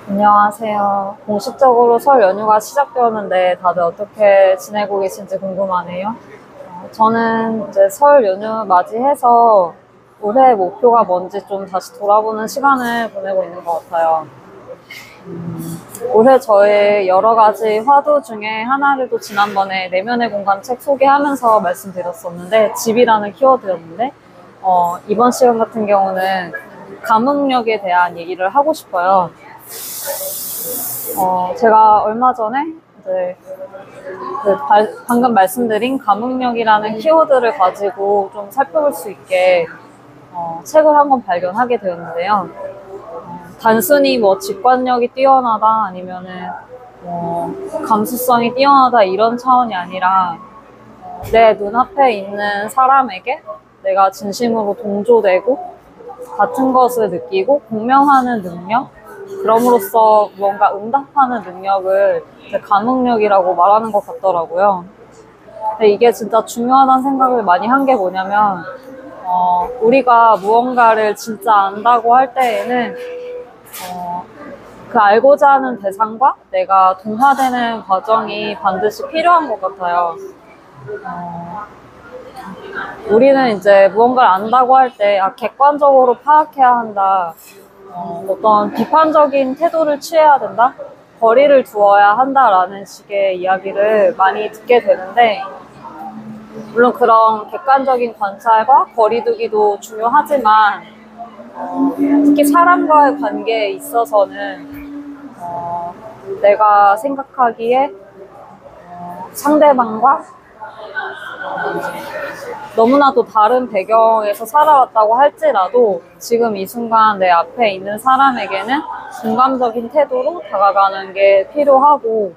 안녕하세요. 공식적으로 설 연휴가 시작되었는데 다들 어떻게 지내고 계신지 궁금하네요. 저는 이제 설 연휴 맞이해서 올해 목표가 뭔지 좀 다시 돌아보는 시간을 보내고 있는 것 같아요. 올해 저의 여러 가지 화두 중에 하나를 또 지난번에 내면의 공간 책 소개하면서 말씀드렸었는데, 집이라는 키워드였는데, 이번 시간 같은 경우는 감흥력에 대한 얘기를 하고 싶어요. 제가 얼마 전에 이제 방금 말씀드린 감흥력이라는 키워드를 가지고 좀 살펴볼 수 있게 책을 한 권 발견하게 되었는데요. 단순히 뭐 직관력이 뛰어나다 아니면은 감수성이 뛰어나다 이런 차원이 아니라 내 눈앞에 있는 사람에게 내가 진심으로 동조되고 같은 것을 느끼고 공명하는 능력, 그럼으로써 뭔가 응답하는 능력을 감흥력이라고 말하는 것 같더라고요. 근데 이게 진짜 중요하다는 생각을 많이 한 게 뭐냐면, 우리가 무언가를 진짜 안다고 할 때에는 그 알고자 하는 대상과 내가 동화되는 과정이 반드시 필요한 것 같아요. 우리는 이제 무언가를 안다고 할 때 객관적으로 파악해야 한다, 어떤 비판적인 태도를 취해야 된다, 거리를 두어야 한다라는 식의 이야기를 많이 듣게 되는데, 물론 그런 객관적인 관찰과 거리두기도 중요하지만 특히 사람과의 관계에 있어서는 내가 생각하기에 상대방과 너무나도 다른 배경에서 살아왔다고 할지라도 지금 이 순간 내 앞에 있는 사람에게는 공감적인 태도로 다가가는 게 필요하고,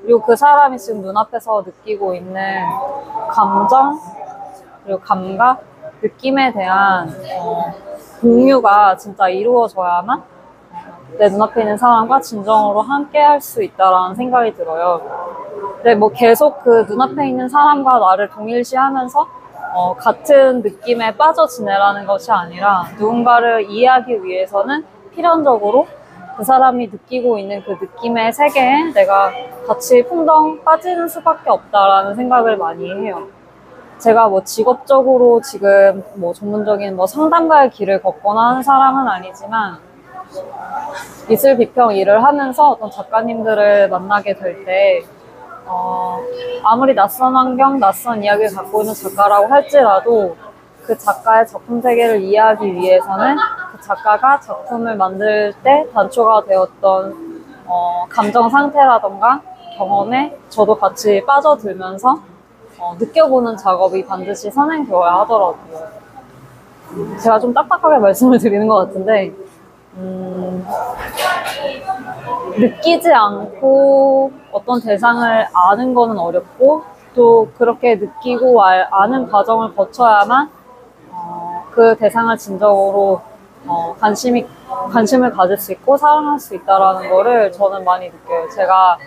그리고 그 사람이 지금 눈앞에서 느끼고 있는 감정, 그리고 감각, 느낌에 대한 공유가 진짜 이루어져야만 내 눈앞에 있는 사람과 진정으로 함께 할 수 있다라는 생각이 들어요. 근데 뭐 계속 그 눈앞에 있는 사람과 나를 동일시하면서 같은 느낌에 빠져 지내라는 것이 아니라, 누군가를 이해하기 위해서는 필연적으로 그 사람이 느끼고 있는 그 느낌의 세계에 내가 같이 풍덩 빠지는 수밖에 없다라는 생각을 많이 해요. 제가 뭐 직업적으로 지금 뭐 전문적인 뭐 상담가의 길을 걷거나 하는 사람은 아니지만, 미술 비평 일을 하면서 어떤 작가님들을 만나게 될 때 아무리 낯선 환경, 낯선 이야기를 갖고 있는 작가라고 할지라도 그 작가의 작품 세계를 이해하기 위해서는 그 작가가 작품을 만들 때 단초가 되었던 감정 상태라던가 경험에 저도 같이 빠져들면서 느껴보는 작업이 반드시 선행되어야 하더라고요. 제가 좀 딱딱하게 말씀을 드리는 것 같은데, 느끼지 않고 어떤 대상을 아는 거는 어렵고, 또 그렇게 느끼고 아는 과정을 거쳐야만 그 대상을 진정으로 관심을 가질 수 있고 사랑할 수 있다라는 거를 저는 많이 느껴요. 제가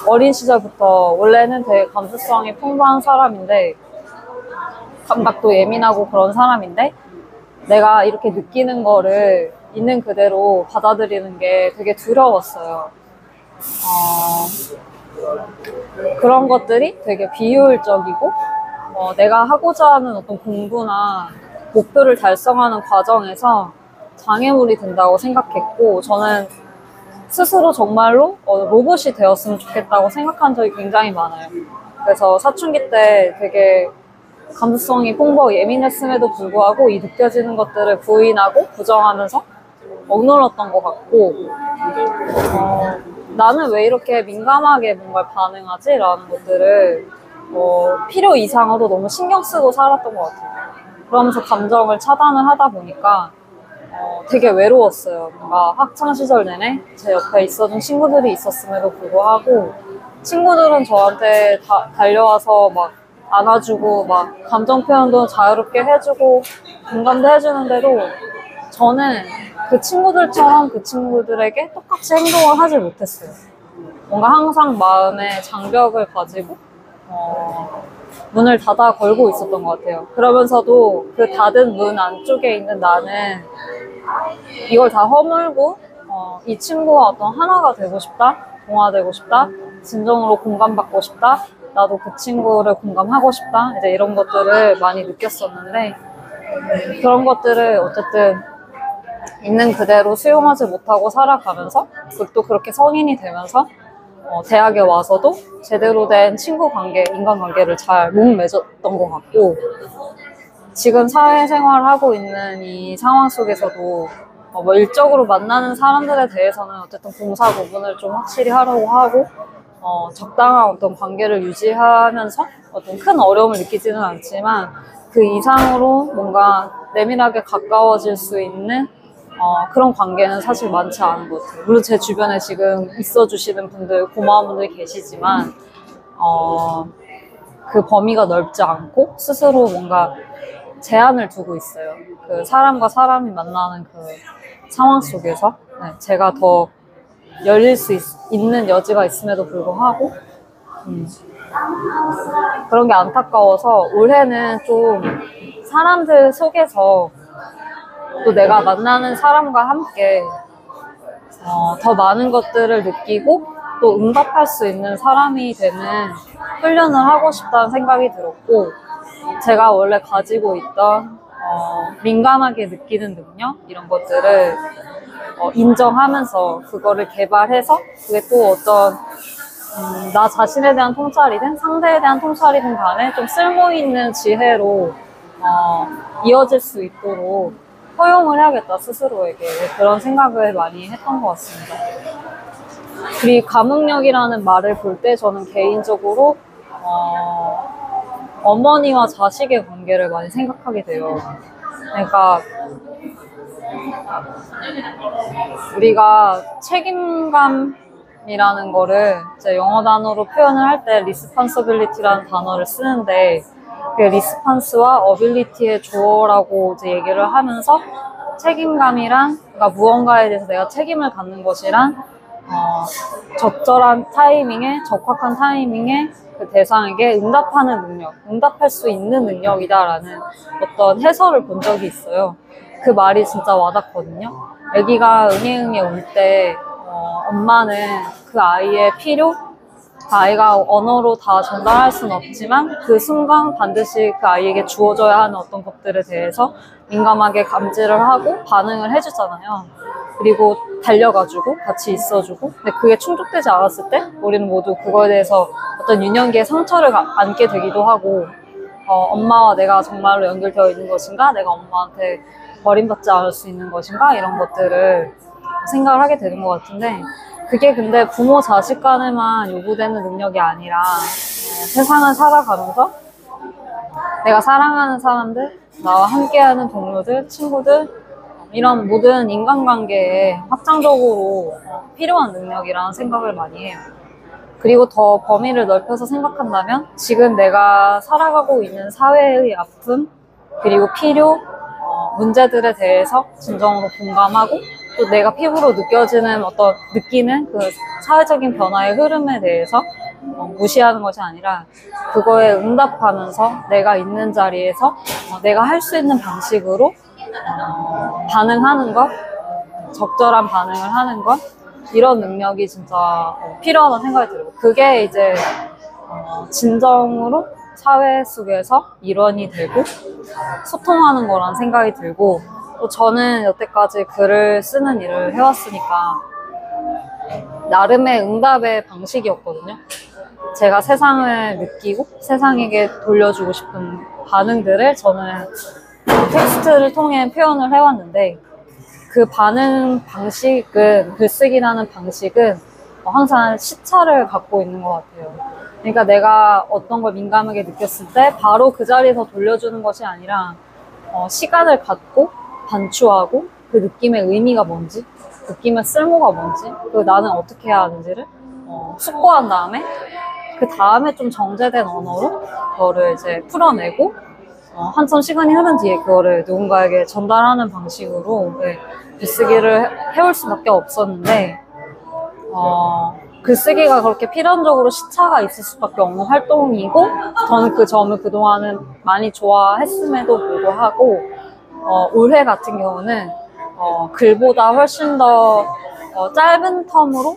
어린 시절부터 원래는 되게 감수성이 풍부한 사람인데, 감각도 예민하고 그런 사람인데, 내가 이렇게 느끼는 거를 있는 그대로 받아들이는 게 되게 두려웠어요. 그런 것들이 되게 비효율적이고, 내가 하고자 하는 어떤 공부나 목표를 달성하는 과정에서 장애물이 된다고 생각했고, 저는 스스로 정말로 로봇이 되었으면 좋겠다고 생각한 적이 굉장히 많아요. 그래서 사춘기 때 되게 감수성이 풍부하고 예민했음에도 불구하고 이 느껴지는 것들을 부인하고 부정하면서 억눌렀던 것 같고, 나는 왜 이렇게 민감하게 뭔가를 반응하지? 라는 것들을 필요 이상으로 너무 신경 쓰고 살았던 것 같아요. 그러면서 감정을 차단을 하다 보니까 되게 외로웠어요. 뭔가 학창시절 내내 제 옆에 있어준 친구들이 있었음에도 불구하고, 친구들은 저한테 달려와서 막 안아주고 막 감정 표현도 자유롭게 해주고 공감도 해주는데도, 저는 그 친구들처럼 그 친구들에게 똑같이 행동을 하지 못했어요. 뭔가 항상 마음에 장벽을 가지고 문을 닫아 걸고 있었던 것 같아요. 그러면서도 그 닫은 문 안쪽에 있는 나는 이걸 다 허물고 이 친구와 어떤 하나가 되고 싶다, 동화되고 싶다, 진정으로 공감받고 싶다, 나도 그 친구를 공감하고 싶다, 이제 이런 것들을 많이 느꼈었는데, 그런 것들을 어쨌든 있는 그대로 수용하지 못하고 살아가면서, 또 그렇게 성인이 되면서 대학에 와서도 제대로 된 친구 관계, 인간관계를 잘 못 맺었던 것 같고, 지금 사회생활을 하고 있는 이 상황 속에서도 뭐 일적으로 만나는 사람들에 대해서는 어쨌든 공사 구분을 좀 확실히 하려고 하고, 적당한 어떤 관계를 유지하면서 어떤 큰 어려움을 느끼지는 않지만, 그 이상으로 뭔가 내밀하게 가까워질 수 있는 그런 관계는 사실 많지 않은 것 같아요. 물론 제 주변에 지금 있어주시는 분들, 고마운 분들 계시지만, 그 범위가 넓지 않고 스스로 뭔가 제한을 두고 있어요. 그 사람과 사람이 만나는 그 상황 속에서 제가 더 열릴 수 있는 여지가 있음에도 불구하고 그런 게 안타까워서 올해는 좀 사람들 속에서 또 내가 만나는 사람과 함께 더 많은 것들을 느끼고 또 응답할 수 있는 사람이 되는 훈련을 하고 싶다는 생각이 들었고, 제가 원래 가지고 있던 민감하게 느끼는 능력, 이런 것들을 인정하면서 그거를 개발해서 그게 또 어떤 나 자신에 대한 통찰이든 상대에 대한 통찰이든 간에 좀 쓸모있는 지혜로 이어질 수 있도록 허용을 해야겠다, 스스로에게. 그런 생각을 많이 했던 것 같습니다. 그리고 가문력이라는 말을 볼 때 저는 개인적으로 어머니와 자식의 관계를 많이 생각하게 돼요. 그러니까 우리가 책임감이라는 거를 이제 영어 단어로 표현을 할 때 responsibility라는 단어를 쓰는데, 그 response와 ability의 조어라고 이제 얘기를 하면서, 책임감이란, 그러니까 무언가에 대해서 내가 책임을 갖는 것이란 적절한 타이밍에, 적확한 타이밍에 그 대상에게 응답하는 능력, 응답할 수 있는 능력이다라는 어떤 해설을 본 적이 있어요. 그 말이 진짜 와닿거든요. 아기가 응애응애 울 때 엄마는 그 아이의 필요, 그 아이가 언어로 다 전달할 수는 없지만 그 순간 반드시 그 아이에게 주어져야 하는 어떤 것들에 대해서 민감하게 감지를 하고 반응을 해주잖아요. 그리고 달려가지고 같이 있어주고, 근데 그게 충족되지 않았을 때 우리는 모두 그거에 대해서 어떤 유년기의 상처를 안게 되기도 하고, 엄마와 내가 정말로 연결되어 있는 것인가, 내가 엄마한테 버림받지 않을 수 있는 것인가, 이런 것들을 생각을 하게 되는 것 같은데, 그게 근데 부모 자식 간에만 요구되는 능력이 아니라 세상을 살아가면서 내가 사랑하는 사람들, 나와 함께하는 동료들, 친구들, 이런 모든 인간관계에 확장적으로 필요한 능력이라는 생각을 많이 해요. 그리고 더 범위를 넓혀서 생각한다면, 지금 내가 살아가고 있는 사회의 아픔, 그리고 필요, 문제들에 대해서 진정으로 공감하고, 또 내가 피부로 느껴지는 어떤 느끼는 그 사회적인 변화의 흐름에 대해서 무시하는 것이 아니라 그거에 응답하면서 내가 있는 자리에서 내가 할 수 있는 방식으로 반응하는 것, 적절한 반응을 하는 것, 이런 능력이 진짜 필요하다는 생각이 들어요. 그게 이제 진정으로 사회 속에서 일원이 되고 소통하는 거란 생각이 들고, 또 저는 여태까지 글을 쓰는 일을 해왔으니까 나름의 응답의 방식이었거든요. 제가 세상을 느끼고 세상에게 돌려주고 싶은 반응들을 저는 텍스트를 통해 표현을 해왔는데, 그 반응 방식은, 글쓰기라는 방식은 항상 시차를 갖고 있는 것 같아요. 그러니까 내가 어떤 걸 민감하게 느꼈을 때 바로 그 자리에서 돌려주는 것이 아니라 시간을 갖고 반추하고 그 느낌의 의미가 뭔지, 느낌의 쓸모가 뭔지, 그 나는 어떻게 해야 하는지를 숙고한 다음에 그 다음에 좀 정제된 언어로 그거를 이제 풀어내고 한참 시간이 흐른 뒤에 그거를 누군가에게 전달하는 방식으로 글쓰기를 해올 수밖에 없었는데, 글쓰기가 그렇게 필연적으로 시차가 있을 수밖에 없는 활동이고, 저는 그 점을 그동안은 많이 좋아했음에도 불구하고 올해 같은 경우는 글보다 훨씬 더 짧은 텀으로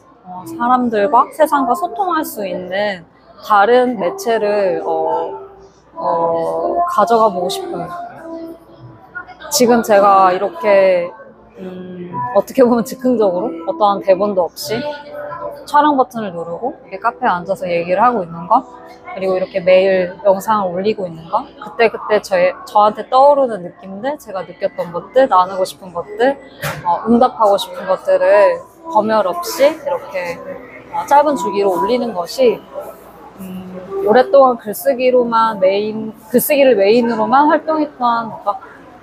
사람들과 세상과 소통할 수 있는 다른 매체를 가져가 보고 싶어요. 지금 제가 이렇게 어떻게 보면 즉흥적으로 어떠한 대본도 없이 촬영 버튼을 누르고 이렇게 카페에 앉아서 얘기를 하고 있는 거, 그리고 이렇게 매일 영상을 올리고 있는 거, 그때그때 저한테 떠오르는 느낌들, 제가 느꼈던 것들, 나누고 싶은 것들, 응답하고 싶은 것들을 검열 없이 이렇게 짧은 주기로 올리는 것이 오랫동안 글쓰기를 메인으로만 활동했던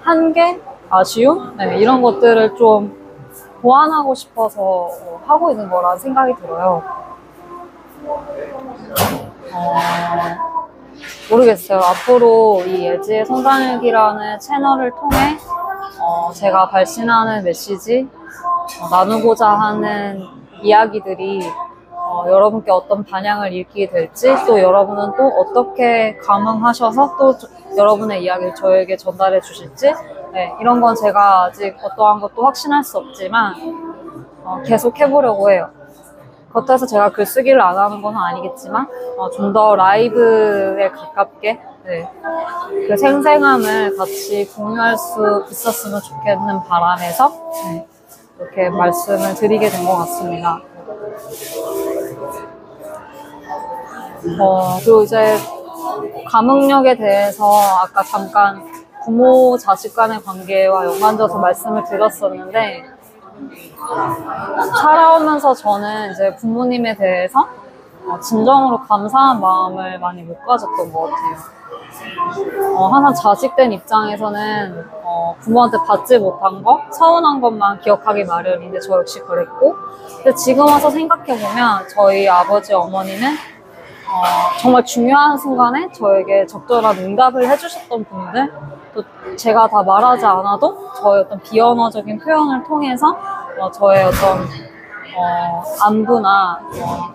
한계, 아쉬움, 네, 이런 것들을 좀 보완하고 싶어서 하고 있는 거라는 생각이 들어요. 모르겠어요. 앞으로 이 예지의 성장일기라는 채널을 통해 제가 발신하는 메시지, 나누고자 하는 이야기들이 여러분께 어떤 반향을 일으키게 될지, 또 여러분은 또 어떻게 감흥하셔서 또 여러분의 이야기를 저에게 전달해 주실지, 네, 이런 건 제가 아직 어떠한 것도 확신할 수 없지만 계속 해보려고 해요. 그렇다고 해서 제가 글쓰기를 안 하는 건 아니겠지만 좀 더 라이브에 가깝게, 네, 그 생생함을 같이 공유할 수 있었으면 좋겠는 바람에서 네, 이렇게 말씀을 드리게 된 것 같습니다. 그리고 이제 감흥력에 대해서 아까 잠깐 부모 자식 간의 관계와 연관져서 말씀을 드렸었는데, 살아오면서 저는 이제 부모님에 대해서 진정으로 감사한 마음을 많이 못 가졌던 것 같아요. 항상 자식된 입장에서는 부모한테 받지 못한 거, 서운한 것만 기억하기 마련인데 저 역시 그랬고, 근데 지금 와서 생각해보면 저희 아버지 어머니는 정말 중요한 순간에 저에게 적절한 응답을 해주셨던 분들, 또 제가 다 말하지 않아도 저의 어떤 비언어적인 표현을 통해서 저의 어떤 안부나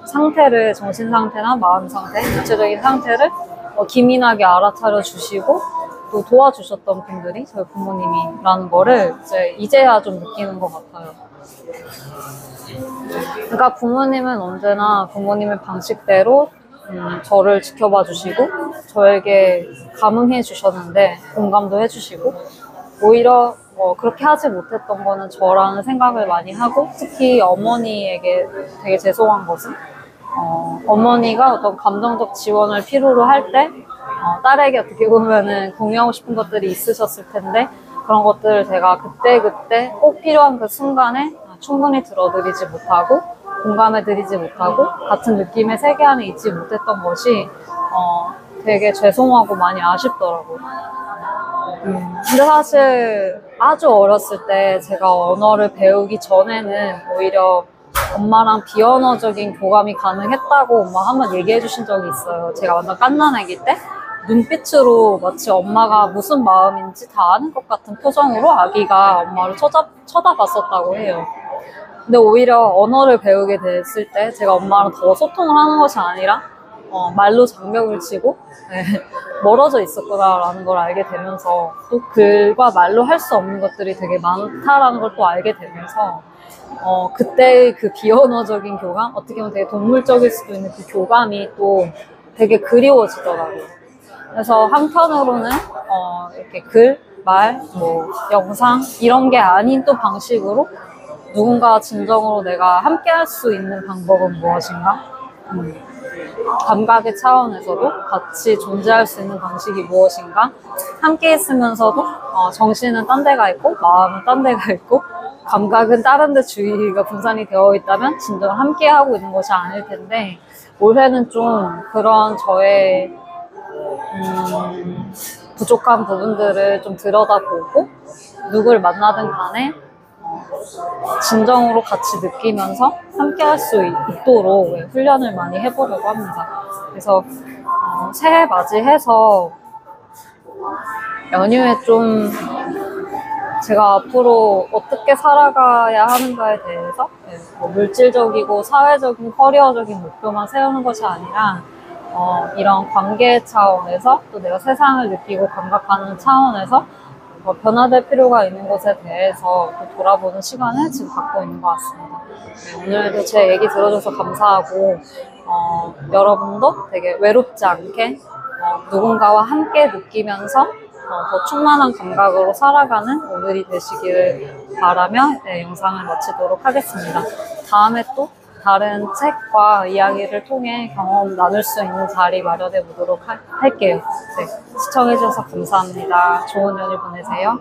상태를, 정신 상태나 마음 상태, 육체적인 상태를 기민하게 알아차려 주시고 또 도와주셨던 분들이 저희 부모님이라는 거를 이제야 좀 느끼는 것 같아요. 그러니까 부모님은 언제나 부모님의 방식대로 저를 지켜봐 주시고 저에게 감흥해 주셨는데, 공감도 해 주시고, 오히려 그렇게 하지 못했던 거는 저라는 생각을 많이 하고, 특히 어머니에게 되게 죄송한 것은 어머니가 어떤 감정적 지원을 필요로 할 때 딸에게 어떻게 보면은 공유하고 싶은 것들이 있으셨을 텐데, 그런 것들을 제가 그때 꼭 필요한 그 순간에 충분히 들어드리지 못하고 공감해드리지 못하고 같은 느낌의 세계 안에 있지 못했던 것이 되게 죄송하고 많이 아쉽더라고요. 근데 사실 아주 어렸을 때 제가 언어를 배우기 전에는 오히려 엄마랑 비언어적인 교감이 가능했다고 엄마가 한번 얘기해 주신 적이 있어요. 제가 완전 갓난아기 때 눈빛으로 마치 엄마가 무슨 마음인지 다 아는 것 같은 표정으로 아기가 엄마를 쳐다봤었다고 해요. 근데 오히려 언어를 배우게 됐을 때 제가 엄마랑 더 소통을 하는 것이 아니라 말로 장벽을 치고 멀어져 있었구나라는 걸 알게 되면서, 또 글과 말로 할 수 없는 것들이 되게 많다라는 걸 또 알게 되면서 그때의 그 비언어적인 교감, 어떻게 보면 되게 동물적일 수도 있는 그 교감이 또 되게 그리워지더라고요. 그래서 한편으로는 이렇게 글, 말, 영상 이런 게 아닌 또 방식으로 누군가와 진정으로 내가 함께 할 수 있는 방법은 무엇인가? 감각의 차원에서도 같이 존재할 수 있는 방식이 무엇인가? 함께 있으면서도 정신은 딴 데가 있고 마음은 딴 데가 있고 감각은 다른 데 주의가 분산이 되어 있다면 진정 함께 하고 있는 것이 아닐 텐데, 올해는 좀 그런 저의 부족한 부분들을 좀 들여다보고 누굴 만나든 간에 진정으로 같이 느끼면서 함께 할 수 있도록 훈련을 많이 해보려고 합니다. 그래서 새해 맞이해서 연휴에 좀 제가 앞으로 어떻게 살아가야 하는가에 대해서 물질적이고 사회적인 커리어적인 목표만 세우는 것이 아니라 이런 관계 차원에서 또 내가 세상을 느끼고 감각하는 차원에서 변화될 필요가 있는 것에 대해서 또 돌아보는 시간을 지금 갖고 있는 것 같습니다. 네, 오늘도 제 얘기 들어줘서 감사하고 여러분도 되게 외롭지 않게 누군가와 함께 느끼면서 더 충만한 감각으로 살아가는 오늘이 되시기를 바라며 네, 영상을 마치도록 하겠습니다. 다음에 또 다른 책과 이야기를 통해 경험 나눌 수 있는 자리 마련해 보도록 할게요. 네, 시청해주셔서 감사합니다. 좋은 연휴 보내세요.